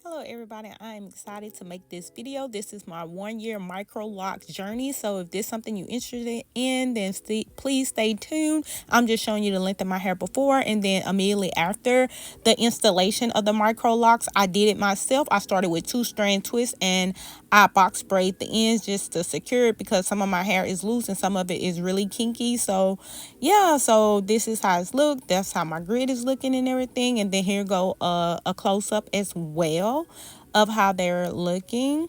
Hello everybody, I am excited to make this video. This is my 1 year micro locks journey. So if this is something you're interested in, then please stay tuned. I'm just showing you the length of my hair before and then immediately after the installation of the micro locks. I did it myself. I started with 2-strand twists and I box sprayed the ends just to secure it because some of my hair is loose and some of it is really kinky. So yeah, so this is how it's looked. That's how my grid is looking and everything. And then here go a close-up as well of how they're looking.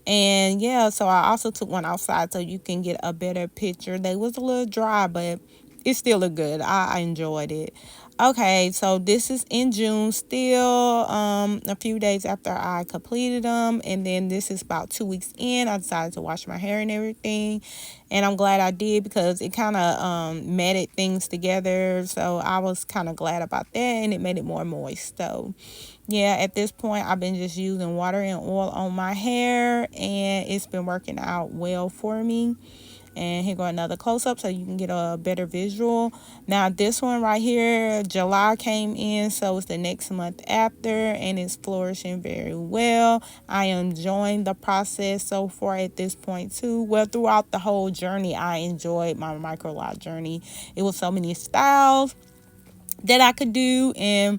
And yeah, so I also took one outside so you can get a better picture. They was a little dry, but it still looked good. I enjoyed it. Okay, so this is in June still, a few days after I completed them. And then this is about 2 weeks in. I decided to wash my hair and everything. And I'm glad I did because it kind of matted things together. So I was kind of glad about that, and it made it more moist. So yeah, at this point I've been just using water and oil on my hair and it's been working out well for me. And here go another close-up so you can get a better visual. Now this one right here, July came in, so it's the next month after, and it's flourishing very well. I am enjoying the process so far at this point too. Well, throughout the whole journey I enjoyed my micro lock journey. It was so many styles that I could do, and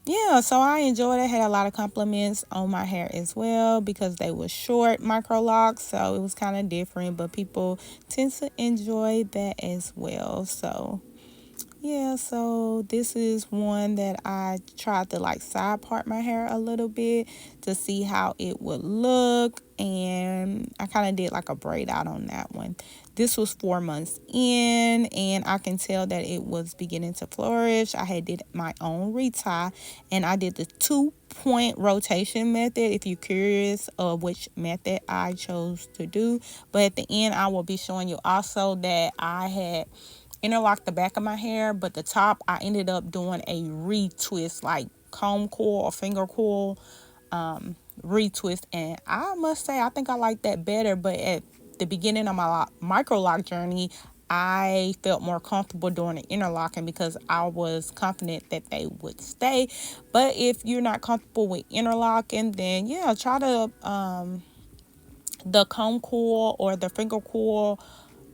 yeah, so I enjoyed it. I had a lot of compliments on my hair as well because they were short micro locks, so it was kind of different, but people tend to enjoy that as well. So yeah, so this is one that I tried to like side part my hair a little bit to see how it would look, and I kind of did like a braid out on that one. This was 4 months in and I can tell that it was beginning to flourish. I had did my own retie and I did the 2-point rotation method if you're curious of which method I chose to do. But at the end I will be showing you also that I had interlocked the back of my hair, but the top I ended up doing a retwist, like comb coil or finger coil retwist, and I must say I think I like that better. But at the beginning of my micro lock journey I felt more comfortable doing the interlocking because I was confident that they would stay. But if you're not comfortable with interlocking, then yeah, try to the comb coil or the finger coil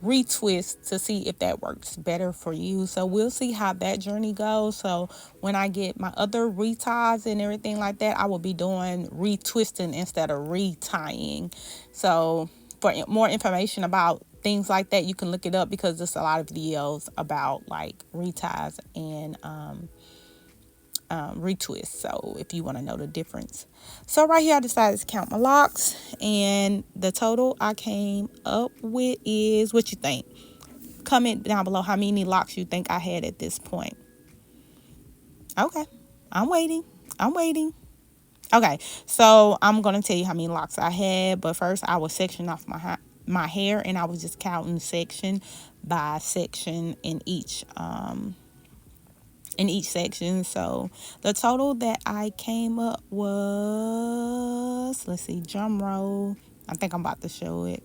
retwist to see if that works better for you. So we'll see how that journey goes. So when I get my other reties and everything like that, I will be doing retwisting instead of retying. So for more information about things like that, you can look it up because there's a lot of videos about like reties and retwist, so if you want to know the difference. So right here I decided to count my locks, and the total I came up with is, what you think? Comment down below how many locks you think I had at this point. Okay, I'm waiting. Okay, so I'm gonna tell you how many locks I had, but first I was sectioning off my hair, and I was just counting section by section in each section. So the total that I came up was, let's see, drum roll, I think I'm about to show it,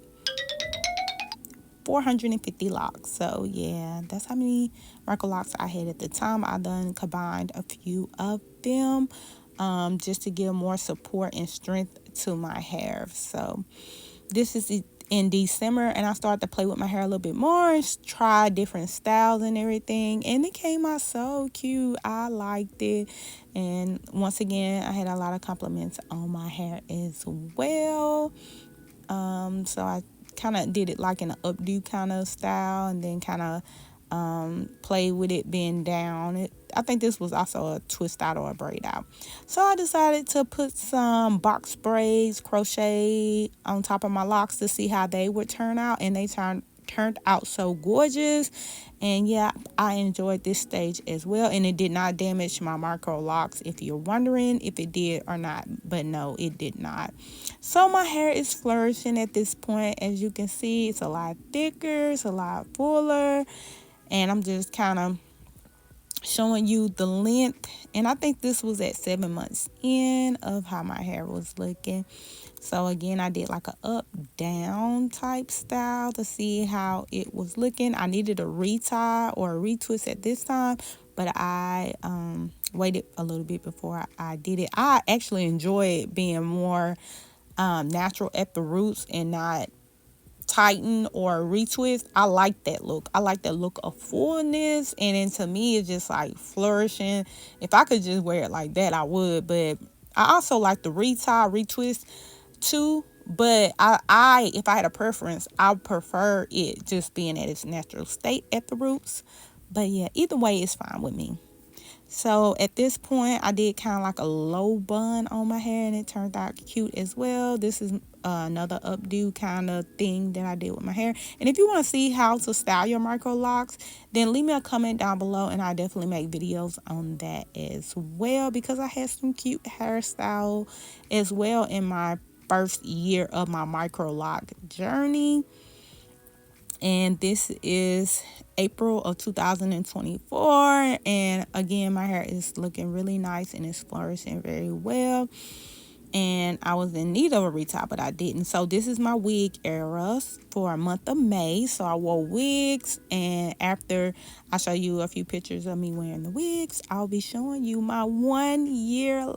450 locks. So yeah, that's how many micro locks I had at the time. I done combined a few of them just to give more support and strength to my hair. So this is in December, and I started to play with my hair a little bit more and try different styles and everything, and it came out so cute. I liked it, and once again I had a lot of compliments on my hair as well. So I kind of did it like in an updo kind of style, and then kind of play with it being down. I think this was also a twist out or a braid out. So I decided to put some box braids, crochet on top of my locks to see how they would turn out, and they turned out so gorgeous. And yeah, I enjoyed this stage as well, and it did not damage my micro locks if you're wondering if it did or not. But no, it did not. So my hair is flourishing at this point. As you can see, it's a lot thicker, it's a lot fuller, and I'm just kind of showing you the length. And I think this was at 7 months in of how my hair was looking. So again, I did like a up down type style to see how it was looking. I needed a retie or a retwist at this time, but I waited a little bit before I did it. I actually enjoyed being more natural at the roots and not tighten or retwist. I like that look. I like that look of fullness, and then to me it's just like flourishing. If I could just wear it like that, I would. But I also like the retwist too. But I if I had a preference, I prefer it just being at its natural state at the roots. But yeah, either way is fine with me. So at this point, I did kind of like a low bun on my hair, and it turned out cute as well. This is another updo kind of thing that I did with my hair. And if you want to see how to style your micro locks, then leave me a comment down below, and I definitely make videos on that as well, because I had some cute hairstyle as well in my first year of my micro lock journey. And this is April of 2024, and again my hair is looking really nice and it's flourishing very well. And I was in need of a retop, but I didn't. So this is my wig era for a month of May. So I wore wigs, and after I show you a few pictures of me wearing the wigs, I'll be showing you my 1 year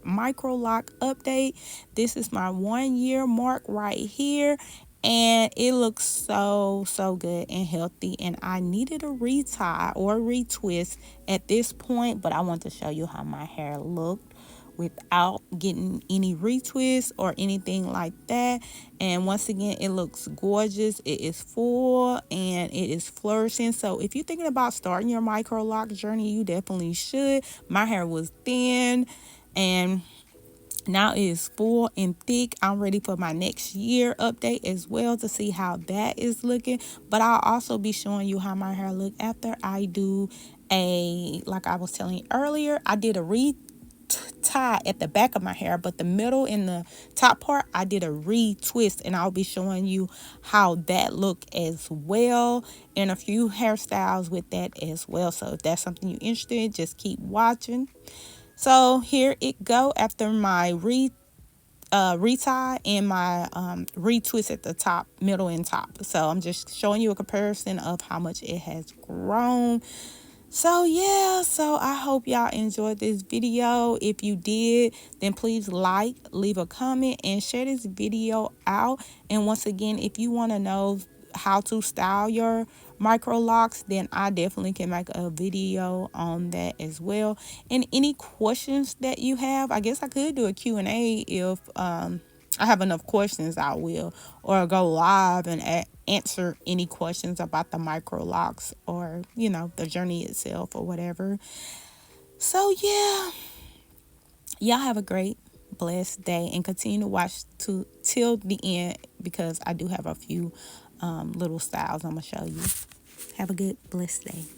micro lock update. This is my 1 year mark right here, and it looks so good and healthy. And I needed a retie or a retwist at this point, but I want to show you how my hair looked without getting any retwists or anything like that. And once again, it looks gorgeous. It is full and it is flourishing. So if you're thinking about starting your micro lock journey, you definitely should. My hair was thin, and now it is full and thick. I'm ready for my next year update as well to see how that is looking. But I'll also be showing you how my hair look after I do like I was telling you earlier, I did a tie at the back of my hair, but the middle and the top part I did a retwist, and I'll be showing you how that look as well, and a few hairstyles with that as well. So if that's something you're interested in, just keep watching. So here it go after my retie and my retwist at the top, middle, and top. So I'm just showing you a comparison of how much it has grown. So yeah, so I hope y'all enjoyed this video. If you did, then please like, leave a comment, and share this video out. And once again, if you want to know how to style your micro locks, then I definitely can make a video on that as well. And any questions that you have, I guess I could do a Q&A if I have enough questions. I will, or go live and answer any questions about the micro locks, or the journey itself or whatever. So yeah, y'all have a great blessed day, and continue to watch till the end, because I do have a few little styles I'm gonna show you. Have a good blessed day.